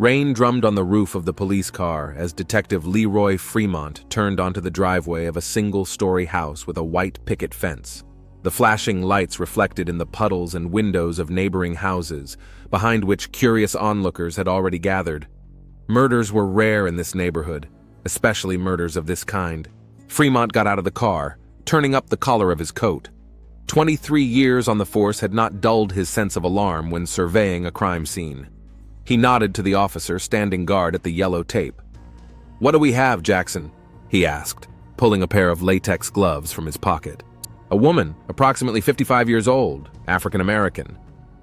Rain drummed on the roof of the police car as Detective Leroy Fremont turned onto the driveway of a single-story house with a white picket fence. The flashing lights reflected in the puddles and windows of neighboring houses, behind which curious onlookers had already gathered. Murders were rare in this neighborhood, especially murders of this kind. Fremont got out of the car, turning up the collar of his coat. 23 years on the force had not dulled his sense of alarm when surveying a crime scene. He nodded to the officer standing guard at the yellow tape. "What do we have, Jackson?" he asked, pulling a pair of latex gloves from his pocket. "A woman, approximately 55 years old, African American.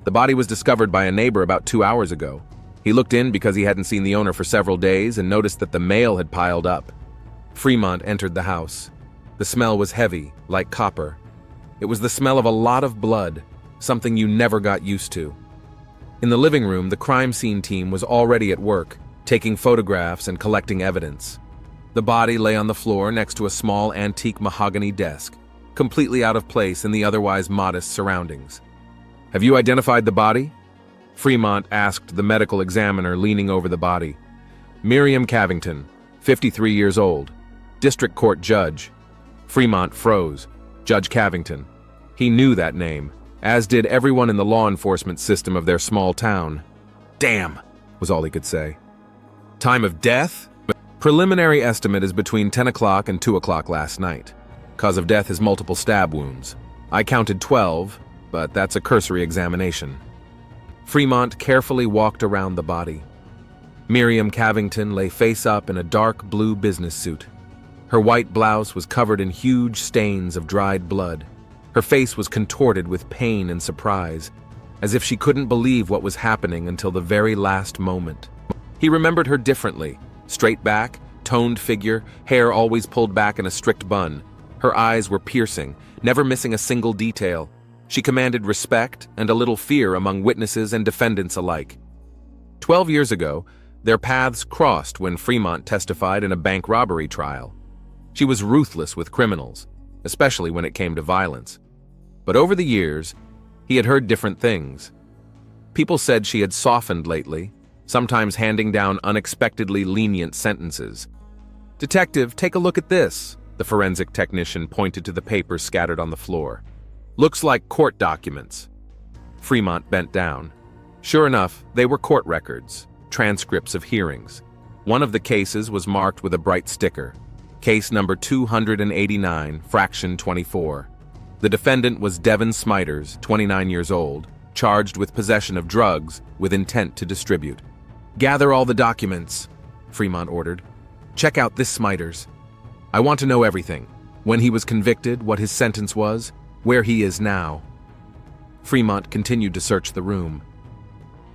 The body was discovered by a neighbor about 2 hours ago. He looked in because he hadn't seen the owner for several days and noticed that the mail had piled up." Fremont entered the house. The smell was heavy, like copper. It was the smell of a lot of blood, something you never got used to. In the living room, the crime scene team was already at work, taking photographs and collecting evidence. The body lay on the floor next to a small antique mahogany desk, completely out of place in the otherwise modest surroundings. "Have you identified the body?" Fremont asked the medical examiner leaning over the body. "Miriam Cavington, 53 years old, district court judge." Fremont froze. Judge Cavington. He knew that name, as did everyone in the law enforcement system of their small town. "Damn," was all he could say. "Time of death?" "Preliminary estimate is between 10 o'clock and 2 o'clock last night. Cause of death is multiple stab wounds. I counted 12, but that's a cursory examination." Fremont carefully walked around the body. Miriam Cavington lay face up in a dark blue business suit. Her white blouse was covered in huge stains of dried blood. Her face was contorted with pain and surprise, as if she couldn't believe what was happening until the very last moment. He remembered her differently. Straight back, toned figure, hair always pulled back in a strict bun. Her eyes were piercing, never missing a single detail. She commanded respect and a little fear among witnesses and defendants alike. 12 years ago, their paths crossed when Fremont testified in a bank robbery trial. She was ruthless with criminals, especially when it came to violence. But over the years, he had heard different things. People said she had softened lately, sometimes handing down unexpectedly lenient sentences. "Detective, take a look at this," the forensic technician pointed to the papers scattered on the floor. "Looks like court documents." Fremont bent down. Sure enough, they were court records, transcripts of hearings. One of the cases was marked with a bright sticker. Case number 289, fraction 24. The defendant was Devin Smiters, 29 years old, charged with possession of drugs with intent to distribute. "Gather all the documents," Fremont ordered. "Check out this Smiters. I want to know everything. When he was convicted, what his sentence was, where he is now." Fremont continued to search the room.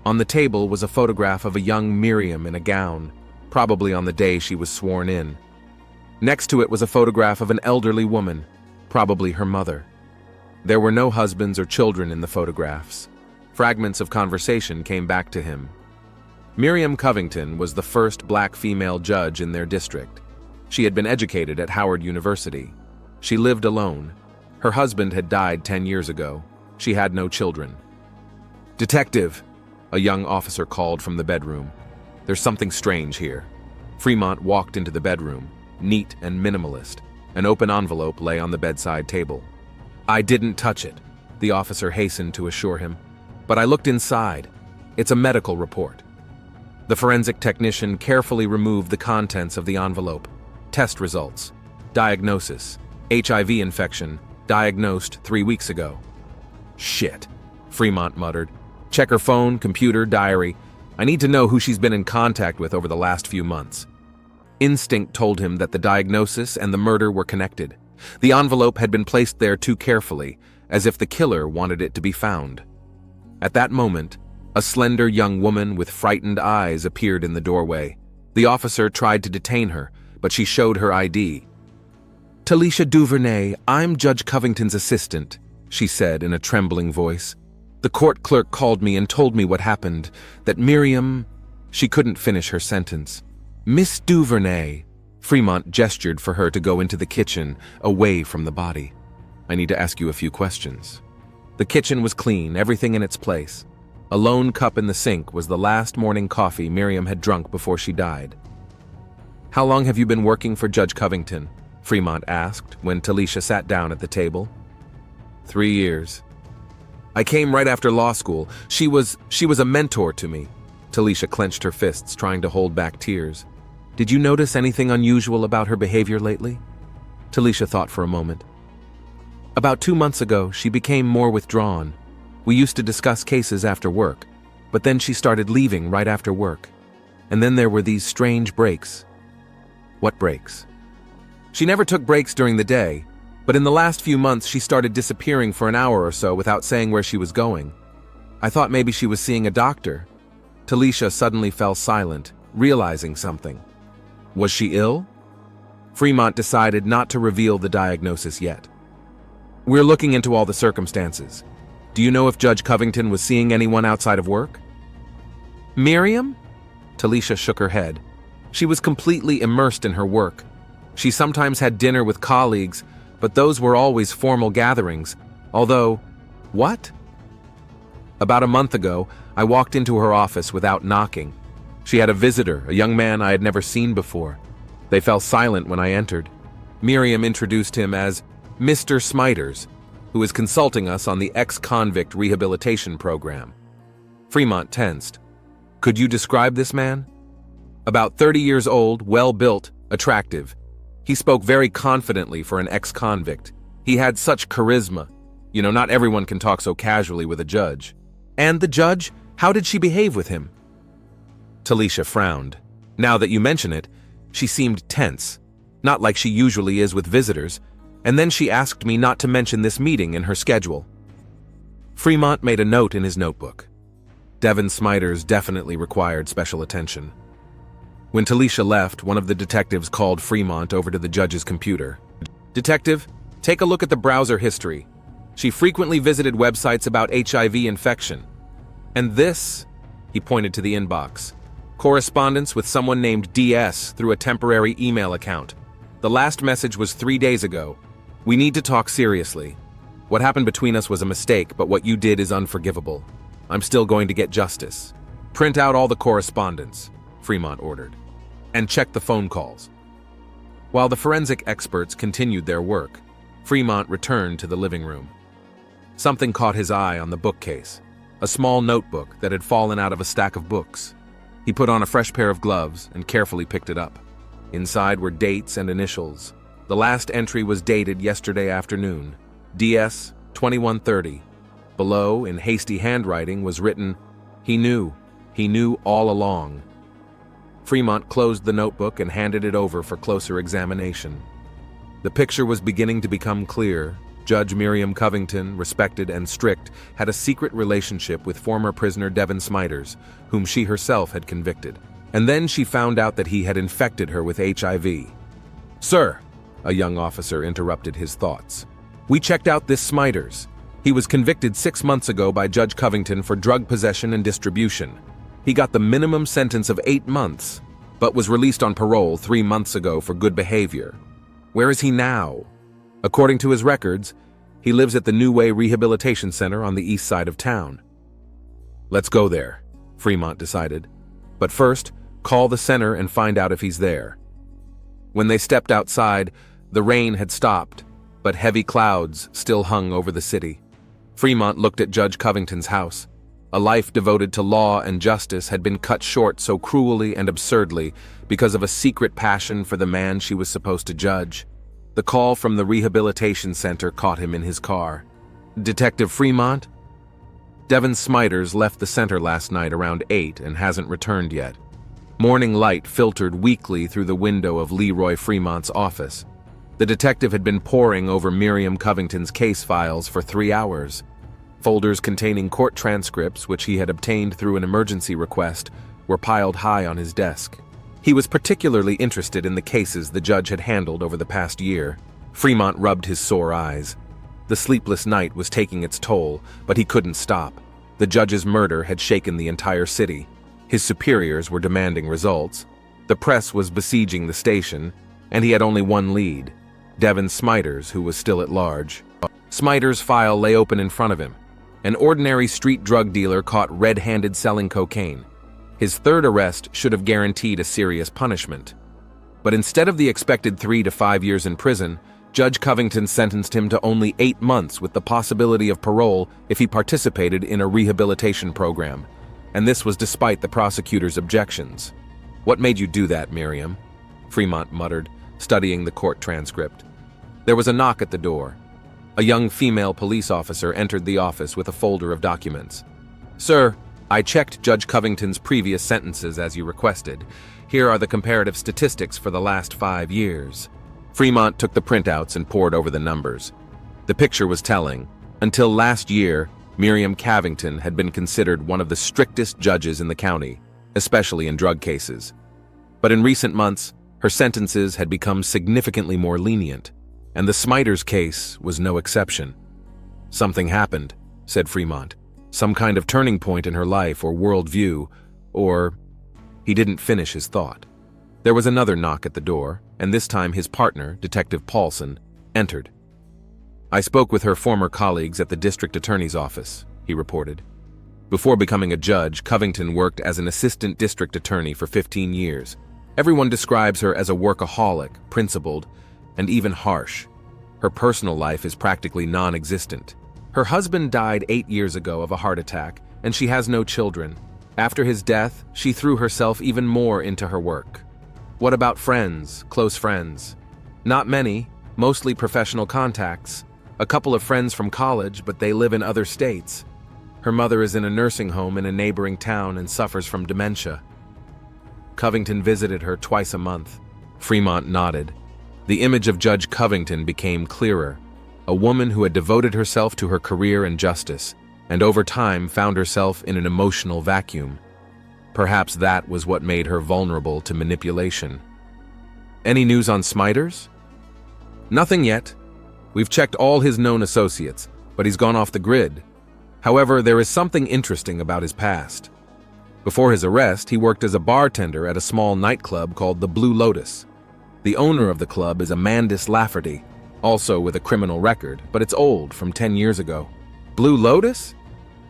On the table was a photograph of a young Miriam in a gown, probably on the day she was sworn in. Next to it was a photograph of an elderly woman, probably her mother. There were no husbands or children in the photographs. Fragments of conversation came back to him. Miriam Covington was the first black female judge in their district. She had been educated at Howard University. She lived alone. Her husband had died 10 years ago. She had no children. "Detective," a young officer called from the bedroom. "There's something strange here." Fremont walked into the bedroom, neat and minimalist. An open envelope lay on the bedside table. "I didn't touch it," the officer hastened to assure him. "But I looked inside. It's a medical report." The forensic technician carefully removed the contents of the envelope. Test results. Diagnosis: HIV infection, diagnosed 3 weeks ago. "Shit," Fremont muttered. "Check her phone, computer, diary. I need to know who she's been in contact with over the last few months." Instinct told him that the diagnosis and the murder were connected. The envelope had been placed there too carefully, as if the killer wanted it to be found. At that moment, a slender young woman with frightened eyes appeared in the doorway. The officer tried to detain her, but she showed her ID. "Talisha Duvernay, I'm Judge Covington's assistant," she said in a trembling voice. "The court clerk called me and told me what happened, that Miriam—" She couldn't finish her sentence. "Miss Duvernay." Fremont gestured for her to go into the kitchen, away from the body. "I need to ask you a few questions." The kitchen was clean, everything in its place. A lone cup in the sink was the last morning coffee Miriam had drunk before she died. "How long have you been working for Judge Covington?" Fremont asked when Talisha sat down at the table. 3 years. I came right after law school. She was a mentor to me." Talisha clenched her fists, trying to hold back tears. "Did you notice anything unusual about her behavior lately?" Talisha thought for a moment. "About 2 months ago, she became more withdrawn. We used to discuss cases after work, but then she started leaving right after work. And then there were these strange breaks." "What breaks?" "She never took breaks during the day, but in the last few months she started disappearing for an hour or so without saying where she was going. I thought maybe she was seeing a doctor." Talisha suddenly fell silent, realizing something. Was she ill? Fremont decided not to reveal the diagnosis yet. "We're looking into all the circumstances. Do you know if Judge Covington was seeing anyone outside of work?" "Miriam?" Talisha shook her head. She was completely immersed in her work. She sometimes had dinner with colleagues, but those were always formal gatherings, although... What? "About a month ago, I walked into her office without knocking. She had a visitor, a young man I had never seen before. They fell silent when I entered. Miriam introduced him as Mr. Smiters, who is consulting us on the ex-convict rehabilitation program." Fremont tensed. "Could you describe this man?" "About 30 years old, well-built, attractive. He spoke very confidently for an ex-convict. He had such charisma. You know, not everyone can talk so casually with a judge." "And the judge? How did she behave with him?" Talisha frowned. Now that you mention it, she seemed tense, not like she usually is with visitors, and then she asked me not to mention this meeting in her schedule. Fremont made a note in his notebook. Devin Smiters definitely required special attention. When Talisha left, one of the detectives called Fremont over to the judge's computer. "Detective, take a look at the browser history. She frequently visited websites about HIV infection. And this," he pointed to the inbox, "correspondence with someone named DS through a temporary email account. The last message was 3 days ago. We need to talk seriously. What happened between us was a mistake, but what you did is unforgivable. I'm still going to get justice. Print out all the correspondence," Fremont ordered, "and check the phone calls." While the forensic experts continued their work, Fremont returned to the living room. Something caught his eye on the bookcase, a small notebook that had fallen out of a stack of books. He put on a fresh pair of gloves and carefully picked it up. Inside were dates and initials. The last entry was dated yesterday afternoon, DS 2130. Below, in hasty handwriting, was written, He knew all along." Fremont closed the notebook and handed it over for closer examination. The picture was beginning to become clear. Judge Miriam Covington, respected and strict, had a secret relationship with former prisoner Devin Smiters, whom she herself had convicted. And then she found out that he had infected her with HIV. "Sir," a young officer interrupted his thoughts, "we checked out this Smiters. He was convicted 6 months ago by Judge Covington for drug possession and distribution. He got the minimum sentence of 8 months, but was released on parole 3 months ago for good behavior. Where is he now? According to his records, he lives at the New Way Rehabilitation Center on the east side of town." "Let's go there," Fremont decided. "But first, call the center and find out if he's there." When they stepped outside, the rain had stopped, but heavy clouds still hung over the city. Fremont looked at Judge Covington's house. A life devoted to law and justice had been cut short so cruelly and absurdly because of a secret passion for the man she was supposed to judge. The call from the rehabilitation center caught him in his car. "Detective Fremont?" "Devin Smiters left the center last night around 8 and hasn't returned yet." Morning light filtered weakly through the window of Leroy Fremont's office. The detective had been poring over Miriam Covington's case files for 3 hours. Folders containing court transcripts, which he had obtained through an emergency request, were piled high on his desk. He was particularly interested in the cases the judge had handled over the past year. Fremont rubbed his sore eyes. The sleepless night was taking its toll, but he couldn't stop. The judge's murder had shaken the entire city. His superiors were demanding results. The press was besieging the station, and he had only one lead, Devin Smiters, who was still at large. Smiters' file lay open in front of him. An ordinary street drug dealer caught red-handed selling cocaine. His third arrest should have guaranteed a serious punishment. But instead of the expected 3 to 5 years in prison, Judge Covington sentenced him to only 8 months with the possibility of parole if he participated in a rehabilitation program. And this was despite the prosecutor's objections. "What made you do that, Miriam?" Fremont muttered, studying the court transcript. There was a knock at the door. A young female police officer entered the office with a folder of documents. "Sir, I checked Judge Covington's previous sentences as you requested. Here are the comparative statistics for the last 5 years. Fremont took the printouts and pored over the numbers. The picture was telling. Until last year, Miriam Cavington had been considered one of the strictest judges in the county, especially in drug cases. But in recent months, her sentences had become significantly more lenient, and the Smiters case was no exception. "Something happened," said Fremont. "Some kind of turning point in her life or worldview, or—" He didn't finish his thought. There was another knock at the door, and this time his partner, Detective Paulson, entered. "I spoke with her former colleagues at the district attorney's office," he reported. Before becoming a judge, Covington worked as an assistant district attorney for 15 years. Everyone describes her as a workaholic, principled, and even harsh. Her personal life is practically non-existent. Her husband died 8 years ago of a heart attack, and she has no children. After his death, she threw herself even more into her work. What about friends, close friends? Not many, mostly professional contacts. A couple of friends from college, but they live in other states. Her mother is in a nursing home in a neighboring town and suffers from dementia. Covington visited her twice a month. Fremont nodded. The image of Judge Covington became clearer. A woman who had devoted herself to her career and justice, and over time found herself in an emotional vacuum. Perhaps that was what made her vulnerable to manipulation. "Any news on Smiters?" "Nothing yet. We've checked all his known associates, but he's gone off the grid. However, there is something interesting about his past. Before his arrest, he worked as a bartender at a small nightclub called the Blue Lotus. The owner of the club is Amandus Lafferty, also with a criminal record, but it's old, from 10 years ago." "Blue Lotus?"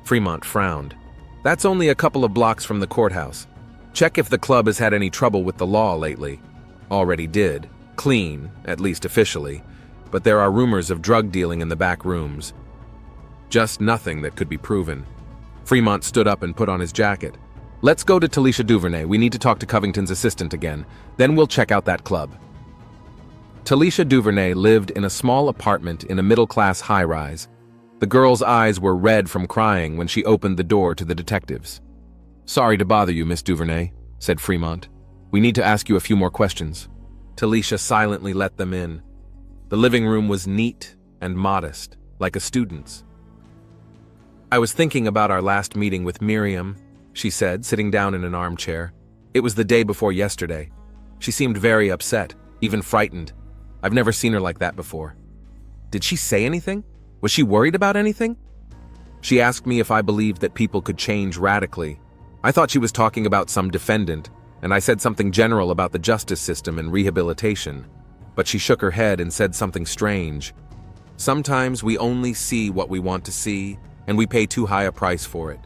Fremont frowned. "That's only a couple of blocks from the courthouse. Check if the club has had any trouble with the law lately." "Already did. Clean, at least officially. But there are rumors of drug dealing in the back rooms. Just nothing that could be proven." Fremont stood up and put on his jacket. "Let's go to Talisha Duvernay. We need to talk to Covington's assistant again. Then we'll check out that club." Talisha Duvernay lived in a small apartment in a middle-class high-rise. The girl's eyes were red from crying when she opened the door to the detectives. "Sorry to bother you, Miss Duvernay," said Fremont. "We need to ask you a few more questions." Talisha silently let them in. The living room was neat and modest, like a student's. "I was thinking about our last meeting with Miriam," she said, sitting down in an armchair. "It was the day before yesterday. She seemed very upset, even frightened. I've never seen her like that before." "Did she say anything? Was she worried about anything?" "She asked me if I believed that people could change radically. I thought she was talking about some defendant, and I said something general about the justice system and rehabilitation. But she shook her head and said something strange. Sometimes we only see what we want to see, and we pay too high a price for it."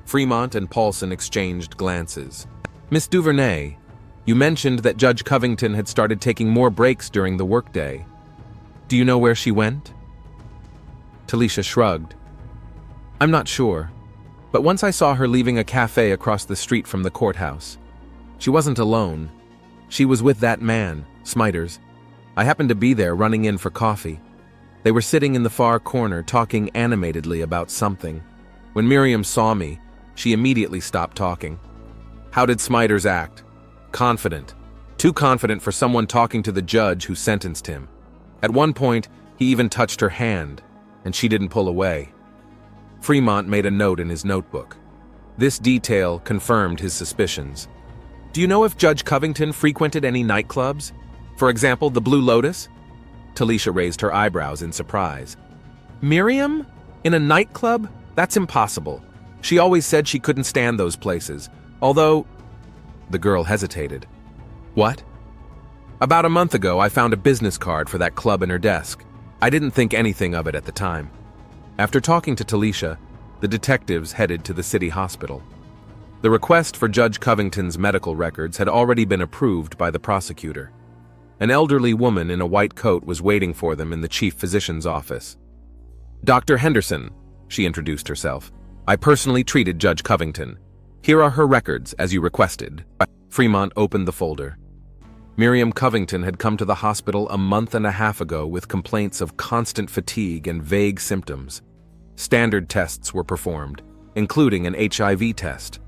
Fremont and Paulson exchanged glances. "Miss Duvernay, you mentioned that Judge Covington had started taking more breaks during the workday. Do you know where she went?" Talisha shrugged. "I'm not sure, but once I saw her leaving a cafe across the street from the courthouse. She wasn't alone. She was with that man, Smiters. I happened to be there running in for coffee. They were sitting in the far corner talking animatedly about something. When Miriam saw me, she immediately stopped talking." "How did Smiters act?" "Confident. Too confident for someone talking to the judge who sentenced him. At one point, he even touched her hand, and she didn't pull away." Fremont made a note in his notebook. This detail confirmed his suspicions. "Do you know if Judge Covington frequented any nightclubs? For example, the Blue Lotus?" Talisha raised her eyebrows in surprise. "Miriam? In a nightclub? That's impossible. She always said she couldn't stand those places, although—" The girl hesitated. "What?" "About a month ago, I found a business card for that club in her desk. I didn't think anything of it at the time." After talking to Talisha, the detectives headed to the city hospital. The request for Judge Covington's medical records had already been approved by the prosecutor. An elderly woman in a white coat was waiting for them in the chief physician's office. "Dr. Henderson," she introduced herself. "I personally treated Judge Covington. Here are her records, as you requested." Fremont opened the folder. Miriam Covington had come to the hospital a month and a half ago with complaints of constant fatigue and vague symptoms. Standard tests were performed, including an HIV test.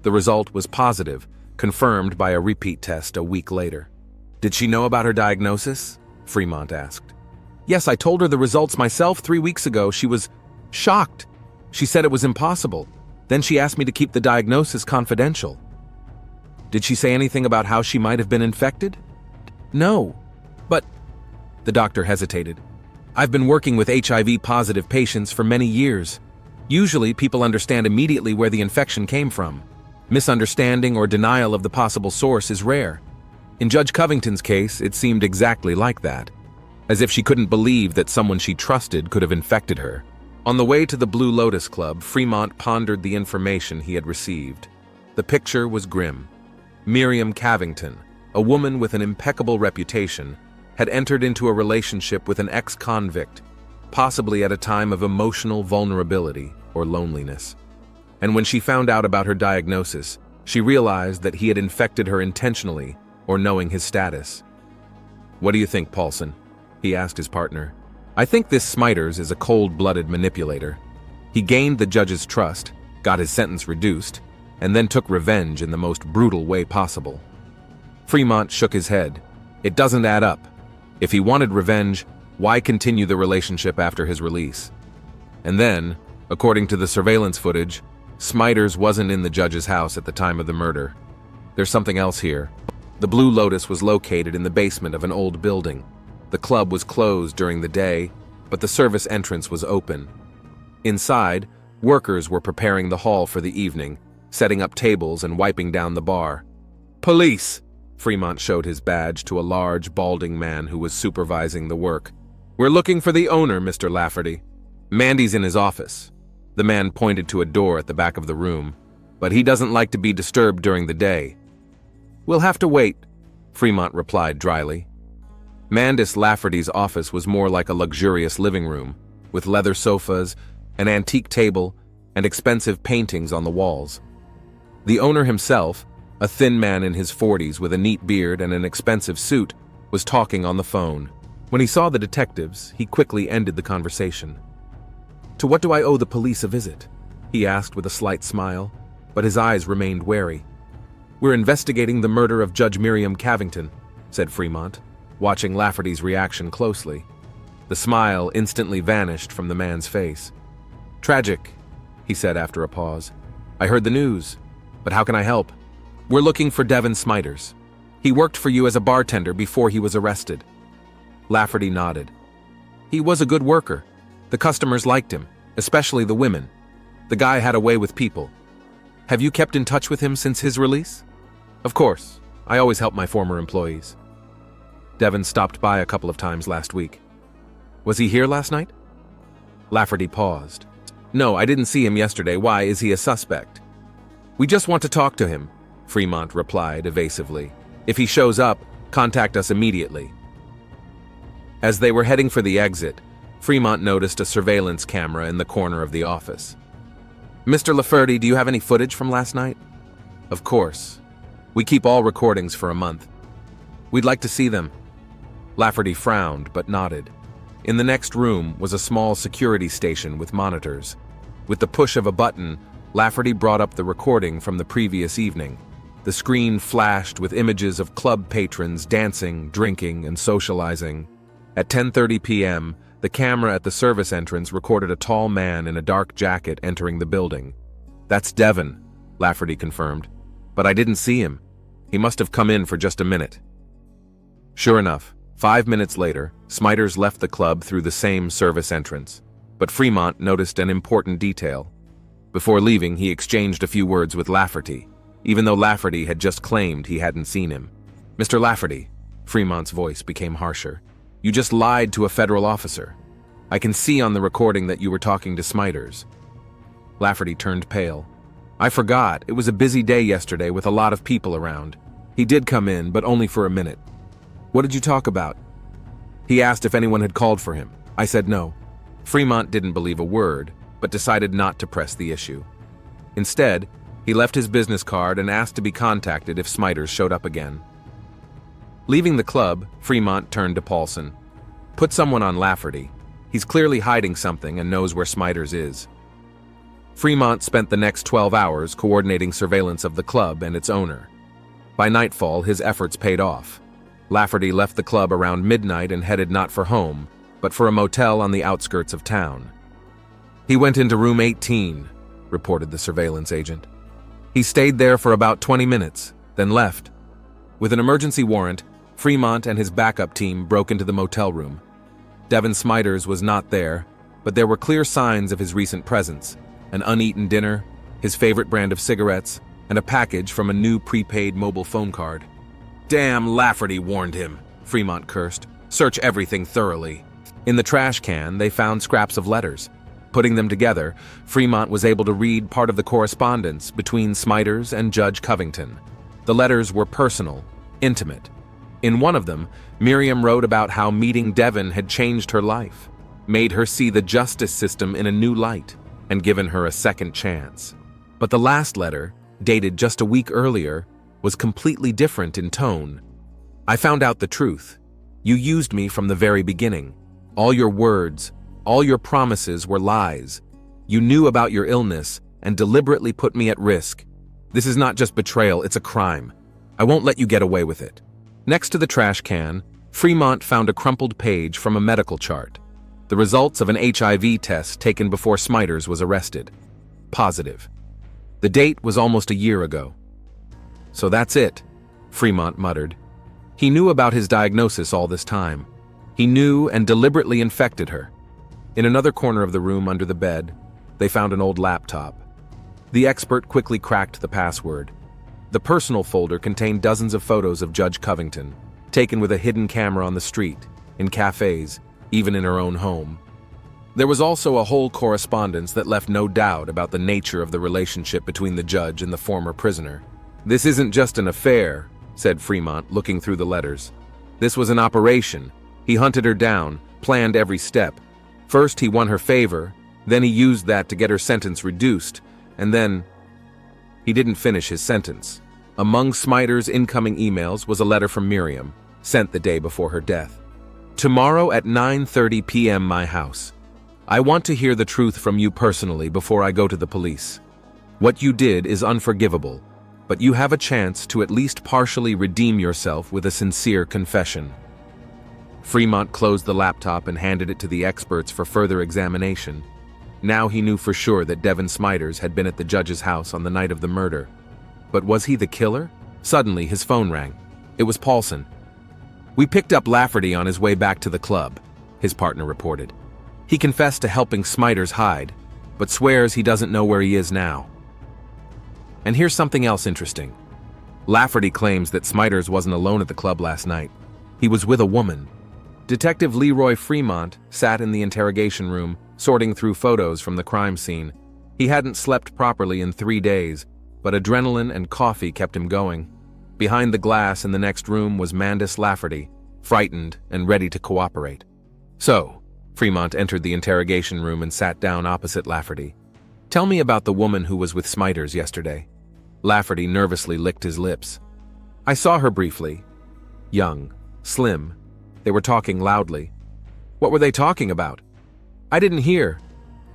The result was positive, confirmed by a repeat test a week later. "Did she know about her diagnosis?" Fremont asked. "Yes, I told her the results myself 3 weeks ago. She was shocked. She said it was impossible. Then she asked me to keep the diagnosis confidential." "Did she say anything about how she might have been infected?" "No, but..." The doctor hesitated. "I've been working with HIV-positive patients for many years. Usually, people understand immediately where the infection came from. Misunderstanding or denial of the possible source is rare. In Judge Covington's case, it seemed exactly like that, as if she couldn't believe that someone she trusted could have infected her." On the way to the Blue Lotus Club, Fremont pondered the information he had received. The picture was grim. Miriam Covington, a woman with an impeccable reputation, had entered into a relationship with an ex-convict, possibly at a time of emotional vulnerability or loneliness. And when she found out about her diagnosis, she realized that he had infected her intentionally or knowing his status. "What do you think, Paulson?" he asked his partner. "I think this Smiters is a cold-blooded manipulator. He gained the judge's trust, got his sentence reduced, and then took revenge in the most brutal way possible." Fremont shook his head. "It doesn't add up. If he wanted revenge, why continue the relationship after his release? And then, according to the surveillance footage, Smiters wasn't in the judge's house at the time of the murder. There's something else here. The Blue Lotus was located in the basement of an old building. The club was closed during the day, but the service entrance was open. Inside, workers were preparing the hall for the evening, setting up tables and wiping down the bar. "Police!" Fremont showed his badge to a large, balding man who was supervising the work. "We're looking for the owner, Mr. Lafferty. Mandy's in his office." The man pointed to a door at the back of the room. "But he doesn't like to be disturbed during the day." "We'll have to wait," Fremont replied dryly. Mandis Lafferty's office was more like a luxurious living room, with leather sofas, an antique table, and expensive paintings on the walls. The owner himself, a thin man in his 40s with a neat beard and an expensive suit, was talking on the phone. When he saw the detectives, he quickly ended the conversation. "To what do I owe the police a visit?" he asked with a slight smile, but his eyes remained wary. "We're investigating the murder of Judge Miriam Covington," said Fremont, watching Lafferty's reaction closely. The smile instantly vanished from the man's face. "Tragic," he said after a pause. "I heard the news, but how can I help?" "We're looking for Devin Smiters. He worked for you as a bartender before he was arrested." Lafferty nodded. "He was a good worker. The customers liked him, especially the women. The guy had a way with people. Have you kept in touch with him since his release?" "Of course. I always help my former employees." "Devin stopped by a couple of times last week. Was he here last night?" Lafferty paused. "No, I didn't see him yesterday. Why, is he a suspect?" "We just want to talk to him," Fremont replied evasively. "If he shows up, contact us immediately." As they were heading for the exit, Fremont noticed a surveillance camera in the corner of the office. "Mr. Lafferty, do you have any footage from last night?" "Of course. We keep all recordings for a month." "We'd like to see them." Lafferty frowned but nodded. In the next room was a small security station with monitors. With the push of a button, Lafferty brought up the recording from the previous evening. The screen flashed with images of club patrons dancing, drinking, and socializing. At 10:30 p.m., the camera at the service entrance recorded a tall man in a dark jacket entering the building. "That's Devin," Lafferty confirmed. "But I didn't see him. He must have come in for just a minute." Sure enough, 5 minutes later, Smiters left the club through the same service entrance. But Fremont noticed an important detail. Before leaving, he exchanged a few words with Lafferty, even though Lafferty had just claimed he hadn't seen him. "Mr. Lafferty," Fremont's voice became harsher, "you just lied to a federal officer. I can see on the recording that you were talking to Smiters." Lafferty turned pale. I forgot, it was a busy day yesterday with a lot of people around. He did come in, but only for a minute. What did you talk about? He asked if anyone had called for him. I said no. Fremont didn't believe a word, but decided not to press the issue. Instead, he left his business card and asked to be contacted if Smiters showed up again. Leaving the club, Fremont turned to Paulson. Put someone on Lafferty. He's clearly hiding something and knows where Smiters is. Fremont spent the next 12 hours coordinating surveillance of the club and its owner. By nightfall, his efforts paid off. Lafferty left the club around midnight and headed not for home, but for a motel on the outskirts of town. He went into room 18, reported the surveillance agent. He stayed there for about 20 minutes, then left. With an emergency warrant, Fremont and his backup team broke into the motel room. Devin Smiters was not there, but there were clear signs of his recent presence: an uneaten dinner, his favorite brand of cigarettes, and a package from a new prepaid mobile phone card. Damn, Lafferty warned him, Fremont cursed. Search everything thoroughly. In the trash can, they found scraps of letters. Putting them together, Fremont was able to read part of the correspondence between Smiters and Judge Covington. The letters were personal, intimate. In one of them, Miriam wrote about how meeting Devin had changed her life, made her see the justice system in a new light, and given her a second chance. But the last letter, dated just a week earlier, was completely different in tone. I found out the truth. You used me from the very beginning. All your words, all your promises were lies. You knew about your illness and deliberately put me at risk. This is not just betrayal, it's a crime. I won't let you get away with it. Next to the trash can, Fremont found a crumpled page from a medical chart. The results of an HIV test taken before Smiters was arrested. Positive. The date was almost a year ago. So that's it, Fremont muttered. He knew about his diagnosis all this time. He knew and deliberately infected her. In another corner of the room under the bed, they found an old laptop. The expert quickly cracked the password. The personal folder contained dozens of photos of Judge Covington, taken with a hidden camera on the street, in cafes, even in her own home. There was also a whole correspondence that left no doubt about the nature of the relationship between the judge and the former prisoner. This isn't just an affair, said Fremont, looking through the letters. This was an operation. He hunted her down, planned every step. First, he won her favor, then he used that to get her sentence reduced, and then he didn't finish his sentence. Among Smiters' incoming emails was a letter from Miriam, sent the day before her death. Tomorrow at 9:30 p.m. my house. I want to hear the truth from you personally before I go to the police. What you did is unforgivable, but you have a chance to at least partially redeem yourself with a sincere confession. Fremont closed the laptop and handed it to the experts for further examination. Now he knew for sure that Devin Smiters had been at the judge's house on the night of the murder. But was he the killer? Suddenly, his phone rang. It was Paulson. We picked up Lafferty on his way back to the club, his partner reported. He confessed to helping Smiters hide, but swears he doesn't know where he is now. And here's something else interesting. Lafferty claims that Smiters wasn't alone at the club last night. He was with a woman. Detective Leroy Fremont sat in the interrogation room, sorting through photos from the crime scene. He hadn't slept properly in 3 days, but adrenaline and coffee kept him going. Behind the glass in the next room was Mandis Lafferty, frightened and ready to cooperate. So, Fremont entered the interrogation room and sat down opposite Lafferty. Tell me about the woman who was with Smiters yesterday. Lafferty nervously licked his lips. I saw her briefly. Young, slim. They were talking loudly. What were they talking about? I didn't hear,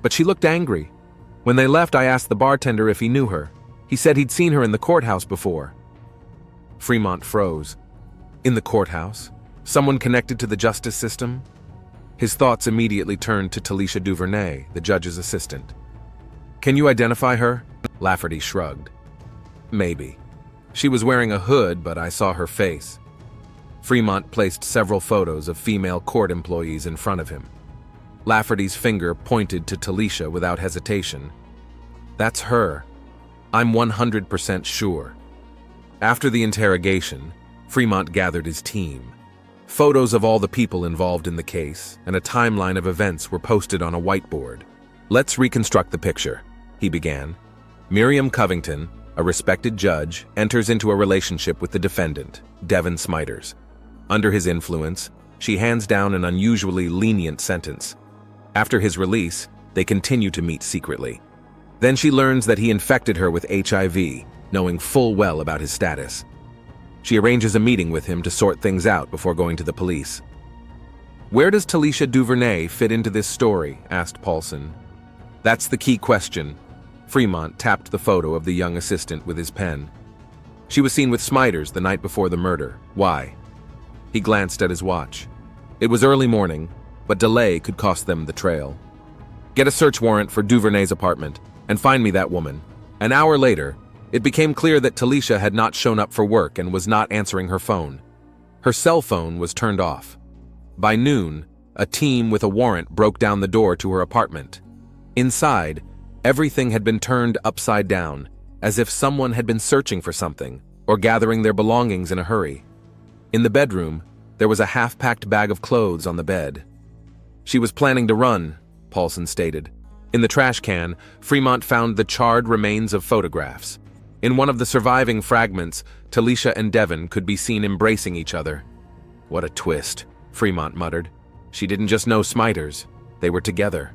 but she looked angry. When they left, I asked the bartender if he knew her. He said he'd seen her in the courthouse before. Fremont froze. In the courthouse? Someone connected to the justice system? His thoughts immediately turned to Talisha Duvernay, the judge's assistant. Can you identify her? Lafferty shrugged. Maybe. She was wearing a hood, but I saw her face. Fremont placed several photos of female court employees in front of him. Lafferty's finger pointed to Talisha without hesitation. That's her. I'm 100% sure. After the interrogation, Fremont gathered his team. Photos of all the people involved in the case and a timeline of events were posted on a whiteboard. Let's reconstruct the picture. he began. Miriam Covington, a respected judge, enters into a relationship with the defendant, Devin Smiters. Under his influence, she hands down an unusually lenient sentence. After his release, they continue to meet secretly. Then she learns that he infected her with HIV, knowing full well about his status. She arranges a meeting with him to sort things out before going to the police. "Where does Talisha Duvernay fit into this story?" asked Paulson. "That's the key question." Fremont tapped the photo of the young assistant with his pen. "She was seen with Smiters the night before the murder. Why?" He glanced at his watch. It was early morning, but delay could cost them the trail. "Get a search warrant for Duvernay's apartment and find me that woman." An hour later, it became clear that Talisha had not shown up for work and was not answering her phone. Her cell phone was turned off. By noon, a team with a warrant broke down the door to her apartment. Inside, everything had been turned upside down, as if someone had been searching for something or gathering their belongings in a hurry. In the bedroom, there was a half-packed bag of clothes on the bed. "She was planning to run," Paulson stated. In the trash can, Fremont found the charred remains of photographs. In one of the surviving fragments, Talisha and Devin could be seen embracing each other. "What a twist," Fremont muttered. "She didn't just know Smiters, they were together."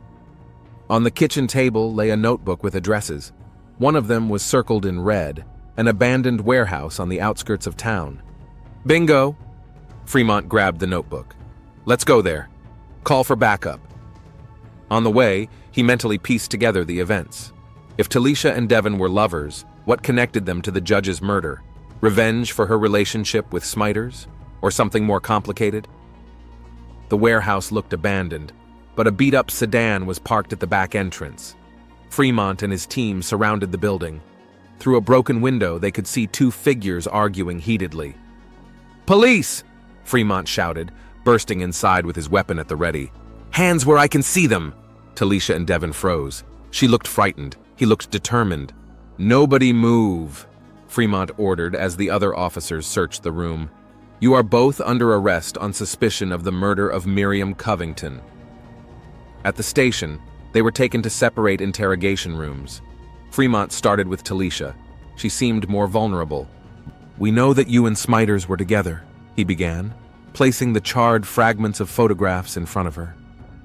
On the kitchen table lay a notebook with addresses. One of them was circled in red, an abandoned warehouse on the outskirts of town. "Bingo!" Fremont grabbed the notebook. "Let's go there. Call for backup." On the way, he mentally pieced together the events. If Talisha and Devin were lovers, what connected them to the judge's murder? Revenge for her relationship with Smiters? Or something more complicated? The warehouse looked abandoned, but a beat-up sedan was parked at the back entrance. Fremont and his team surrounded the building. Through a broken window, they could see two figures arguing heatedly. "Police!" Fremont shouted, bursting inside with his weapon at the ready. "Hands where I can see them!" Talisha and Devin froze. She looked frightened. He looked determined. "Nobody move," Fremont ordered as the other officers searched the room. "You are both under arrest on suspicion of the murder of Miriam Covington." At the station, they were taken to separate interrogation rooms. Fremont started with Talisha. She seemed more vulnerable. "We know that you and Smiters were together," he began, placing the charred fragments of photographs in front of her.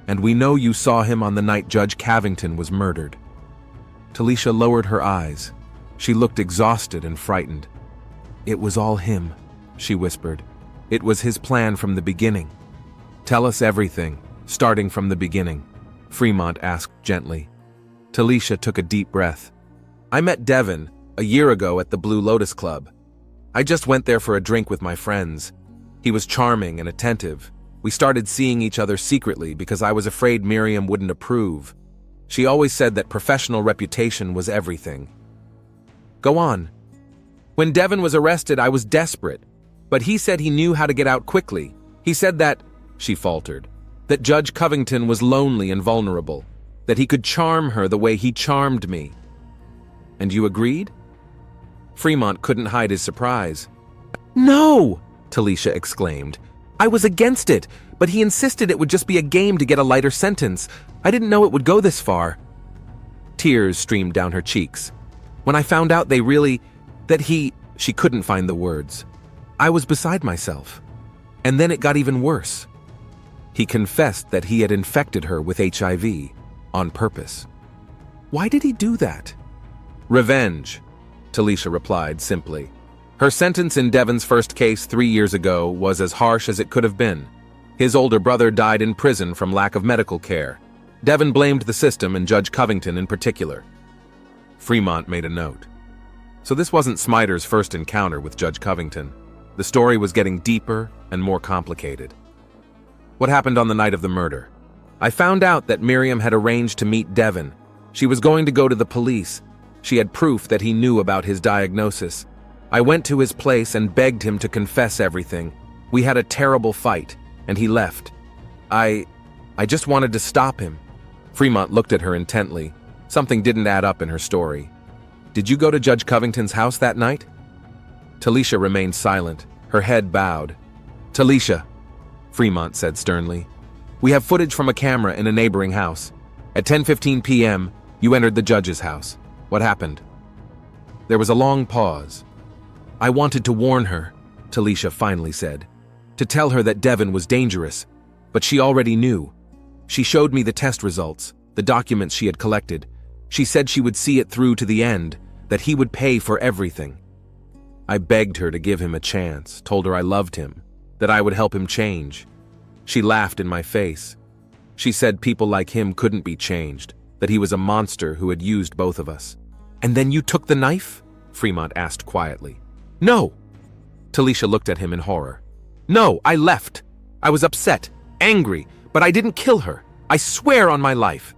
"And we know you saw him on the night Judge Covington was murdered." Talisha lowered her eyes. She looked exhausted and frightened. "It was all him," she whispered. "It was his plan from the beginning." "Tell us everything, starting from the beginning," Fremont asked gently. Talisha took a deep breath. "I met Devin a year ago at the Blue Lotus Club. I just went there for a drink with my friends. He was charming and attentive. We started seeing each other secretly because I was afraid Miriam wouldn't approve. She always said that professional reputation was everything." "Go on." "When Devin was arrested, I was desperate, but he said he knew how to get out quickly. He said that," she faltered, "that Judge Covington was lonely and vulnerable, that he could charm her the way he charmed me." "And you agreed?" Fremont couldn't hide his surprise. "No!" Talisha exclaimed. "I was against it, but he insisted it would just be a game to get a lighter sentence. I didn't know it would go this far." Tears streamed down her cheeks. "When I found out she couldn't find the words. I was beside myself. And then it got even worse. He confessed that he had infected her with HIV on purpose." "Why did he do that?" "Revenge," Talisha replied simply. Her sentence in Devin's first case 3 years ago was as harsh as it could have been. His older brother died in prison from lack of medical care. Devin blamed the system and Judge Covington in particular. Fremont made a note. So this wasn't Smiters' first encounter with Judge Covington. The story was getting deeper and more complicated. "What happened on the night of the murder?" "I found out that Miriam had arranged to meet Devin. She was going to go to the police. She had proof that he knew about his diagnosis. I went to his place and begged him to confess everything. We had a terrible fight, and he left. I just wanted to stop him." Fremont looked at her intently. Something didn't add up in her story. "Did you go to Judge Covington's house that night?" Talisha remained silent, her head bowed. "Talisha," Fremont said sternly, "we have footage from a camera in a neighboring house. At 10:15 p.m., You entered the judge's house. What happened? There was a long pause. I wanted to warn her, Talisha finally said, to tell her that Devon was dangerous, but she already knew. She showed me the test results, the documents she had collected. She said she would see it through to the end, that he would pay for everything. I begged her to give him a chance, told her I loved him, that I would help him change. She laughed in my face. She said people like him couldn't be changed, that he was a monster who had used both of us. And then you took the knife? Fremont asked quietly. No! Talisha looked at him in horror. No, I left. I was upset, angry, but I didn't kill her. I swear on my life.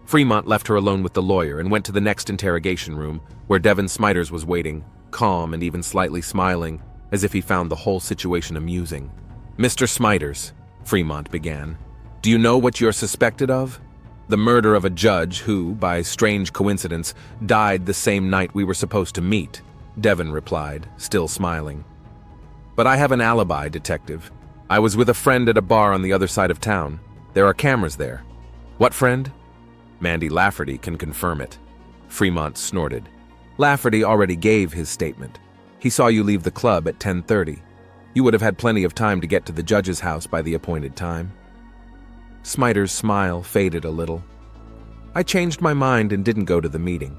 Fremont left her alone with the lawyer and went to the next interrogation room, where Devon Smiters was waiting, calm and even slightly smiling, as if he found the whole situation amusing. Mr. Smiters, Fremont began, do you know what you're suspected of? The murder of a judge who, by strange coincidence, died the same night we were supposed to meet, Devon replied, still smiling. But I have an alibi, detective. I was with a friend at a bar on the other side of town. There are cameras there. What friend? Mandy Lafferty can confirm it. Fremont snorted. Lafferty already gave his statement. He saw you leave the club at 10:30. You would have had plenty of time to get to the judge's house by the appointed time. Smiters' smile faded a little. I changed my mind and didn't go to the meeting.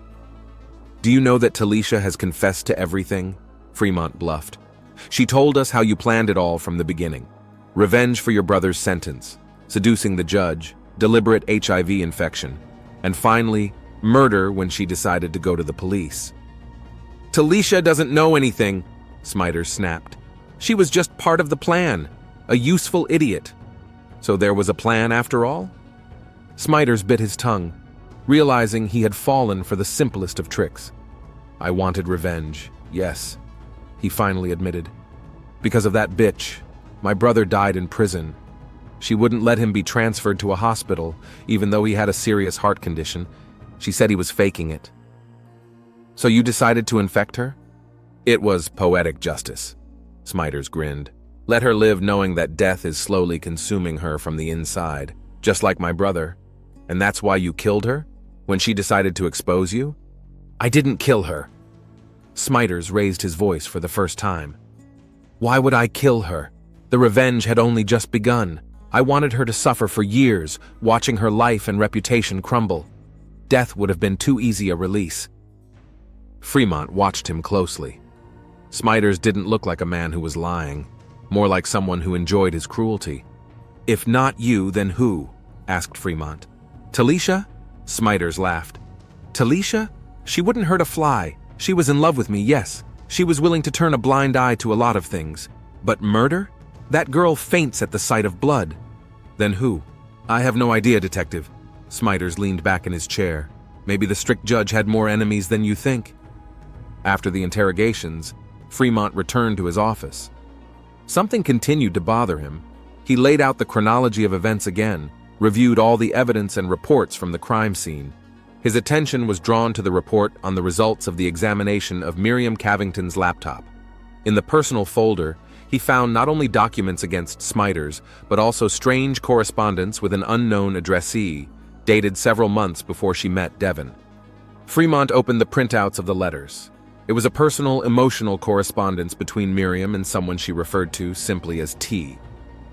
Do you know that Talisha has confessed to everything? Fremont bluffed. She told us how you planned it all from the beginning. Revenge for your brother's sentence, seducing the judge, deliberate HIV infection, and finally, murder when she decided to go to the police. Talisha doesn't know anything, Smiters snapped. She was just part of the plan, a useful idiot. So there was a plan after all? Smiters bit his tongue, realizing he had fallen for the simplest of tricks. I wanted revenge, yes, he finally admitted. Because of that bitch, my brother died in prison. She wouldn't let him be transferred to a hospital, even though he had a serious heart condition. She said he was faking it. So you decided to infect her? It was poetic justice. Smiters grinned. Let her live knowing that death is slowly consuming her from the inside, just like my brother. And that's why you killed her? When she decided to expose you? I didn't kill her. Smiters raised his voice for the first time. Why would I kill her? The revenge had only just begun. I wanted her to suffer for years, watching her life and reputation crumble. Death would have been too easy a release. Fremont watched him closely. Smiters didn't look like a man who was lying, more like someone who enjoyed his cruelty. If not you, then who? Asked Fremont. Talisha? Smiters laughed. Talisha? She wouldn't hurt a fly. She was in love with me, yes. She was willing to turn a blind eye to a lot of things. But murder? That girl faints at the sight of blood. Then who? I have no idea, detective. Smiters leaned back in his chair. Maybe the strict judge had more enemies than you think. After the interrogations, Fremont returned to his office. Something continued to bother him. He laid out the chronology of events again, reviewed all the evidence and reports from the crime scene. His attention was drawn to the report on the results of the examination of Miriam Cavington's laptop. In the personal folder, he found not only documents against Smiters, but also strange correspondence with an unknown addressee, dated several months before she met Devon. Fremont opened the printouts of the letters. It was a personal, emotional correspondence between Miriam and someone she referred to simply as T.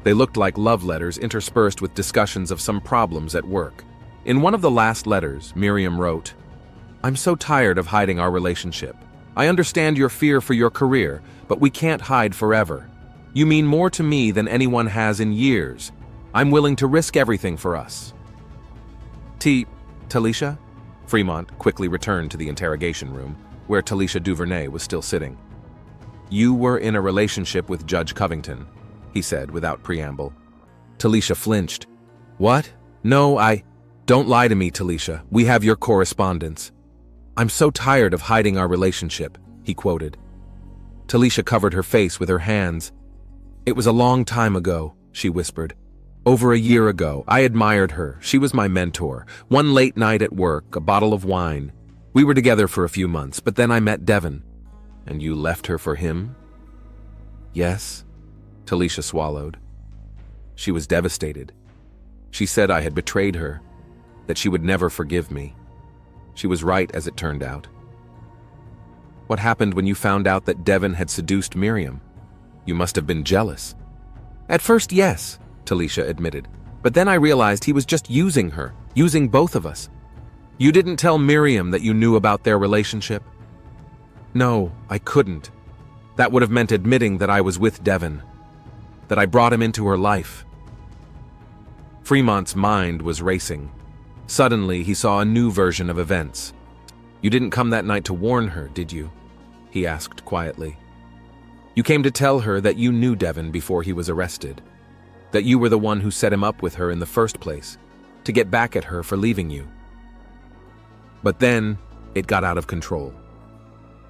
They looked like love letters interspersed with discussions of some problems at work. In one of the last letters, Miriam wrote, I'm so tired of hiding our relationship. I understand your fear for your career, but we can't hide forever. You mean more to me than anyone has in years. I'm willing to risk everything for us. Talisha? Fremont quickly returned to the interrogation room, where Talisha Duvernay was still sitting. You were in a relationship with Judge Covington, he said without preamble. Talisha flinched. What? No, Don't lie to me, Talisha. We have your correspondence. I'm so tired of hiding our relationship, he quoted. Talisha covered her face with her hands. It was a long time ago, she whispered. Over a year ago, I admired her. She was my mentor. One late night at work, a bottle of wine. We were together for a few months, but then I met Devon. And you left her for him? Yes, Talisha swallowed. She was devastated. She said I had betrayed her, that she would never forgive me. She was right, as it turned out. What happened when you found out that Devin had seduced Miriam? You must have been jealous. At first, yes, Talisha admitted. But then I realized he was just using her, using both of us. You didn't tell Miriam that you knew about their relationship? No, I couldn't. That would have meant admitting that I was with Devin, that I brought him into her life. Fremont's mind was racing. Suddenly, he saw a new version of events. You didn't come that night to warn her, did you? He asked quietly. You came to tell her that you knew Devin before he was arrested, that you were the one who set him up with her in the first place, to get back at her for leaving you. But then, it got out of control.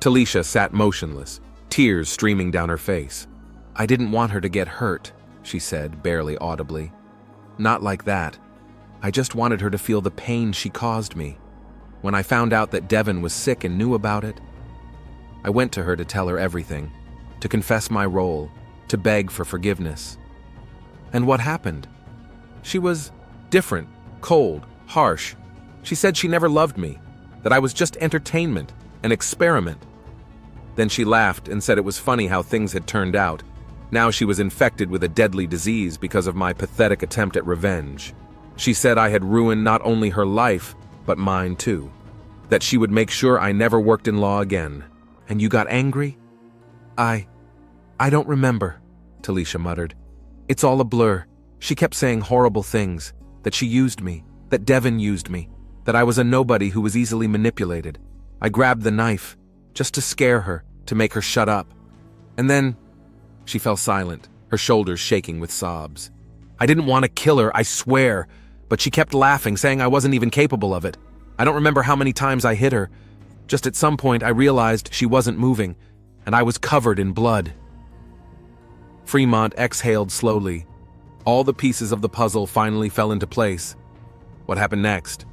Talisha sat motionless, tears streaming down her face. I didn't want her to get hurt, she said, barely audibly. Not like that. I just wanted her to feel the pain she caused me. When I found out that Devin was sick and knew about it, I went to her to tell her everything, to confess my role, to beg for forgiveness. And what happened? She was different, cold, harsh. She said she never loved me, that I was just entertainment, an experiment. Then she laughed and said it was funny how things had turned out. Now she was infected with a deadly disease because of my pathetic attempt at revenge. She said I had ruined not only her life, but mine too. That she would make sure I never worked in law again. And you got angry? I don't remember, Talisha muttered. It's all a blur. She kept saying horrible things, that she used me, that Devin used me, that I was a nobody who was easily manipulated. I grabbed the knife, just to scare her, to make her shut up. And then, she fell silent, her shoulders shaking with sobs. I didn't want to kill her, I swear, but she kept laughing, saying I wasn't even capable of it. I don't remember how many times I hit her. Just at some point I realized she wasn't moving, and I was covered in blood. Fremont exhaled slowly. All the pieces of the puzzle finally fell into place. What happened next?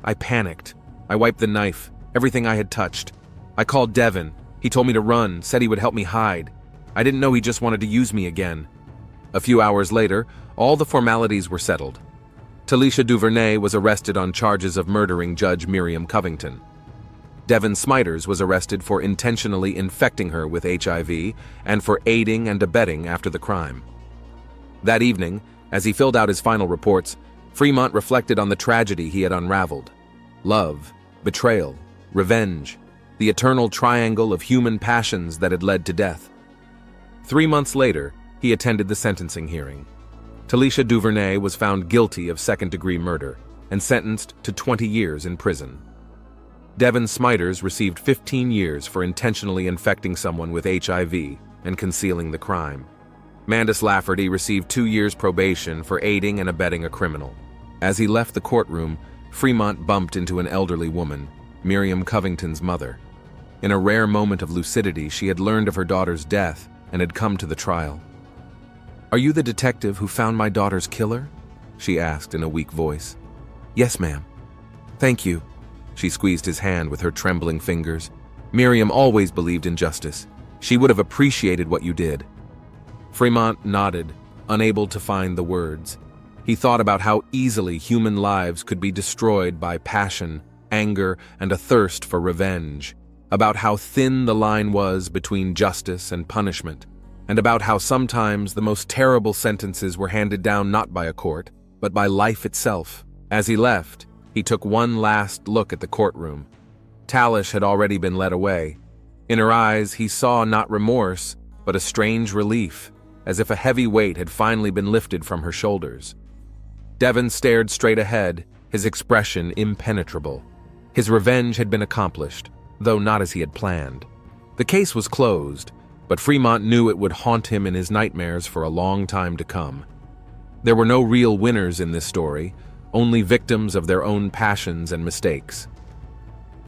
I panicked. I wiped the knife, everything I had touched. I called Devin. He told me to run, said he would help me hide. I didn't know he just wanted to use me again. A few hours later, all the formalities were settled. Talisha Duvernay was arrested on charges of murdering Judge Miriam Covington. Devin Smiters was arrested for intentionally infecting her with HIV and for aiding and abetting after the crime. That evening, as he filled out his final reports, Fremont reflected on the tragedy he had unraveled. Love, betrayal, revenge, the eternal triangle of human passions that had led to death. 3 months later, he attended the sentencing hearing. Talisha Duvernay was found guilty of second-degree murder and sentenced to 20 years in prison. Devin Smiters received 15 years for intentionally infecting someone with HIV and concealing the crime. Mandus Lafferty received 2 years probation for aiding and abetting a criminal. As he left the courtroom, Fremont bumped into an elderly woman, Miriam Covington's mother. In a rare moment of lucidity, she had learned of her daughter's death and had come to the trial. "Are you the detective who found my daughter's killer?" she asked in a weak voice. "Yes, ma'am." "Thank you." She squeezed his hand with her trembling fingers. "Miriam always believed in justice. She would have appreciated what you did." Fremont nodded, unable to find the words. He thought about how easily human lives could be destroyed by passion, anger, and a thirst for revenge, about how thin the line was between justice and punishment, and about how sometimes the most terrible sentences were handed down not by a court, but by life itself. As he left, he took one last look at the courtroom. Talish had already been led away. In her eyes, he saw not remorse, but a strange relief, as if a heavy weight had finally been lifted from her shoulders. Devin stared straight ahead, his expression impenetrable. His revenge had been accomplished, though not as he had planned. The case was closed, but Fremont knew it would haunt him in his nightmares for a long time to come. There were no real winners in this story, only victims of their own passions and mistakes.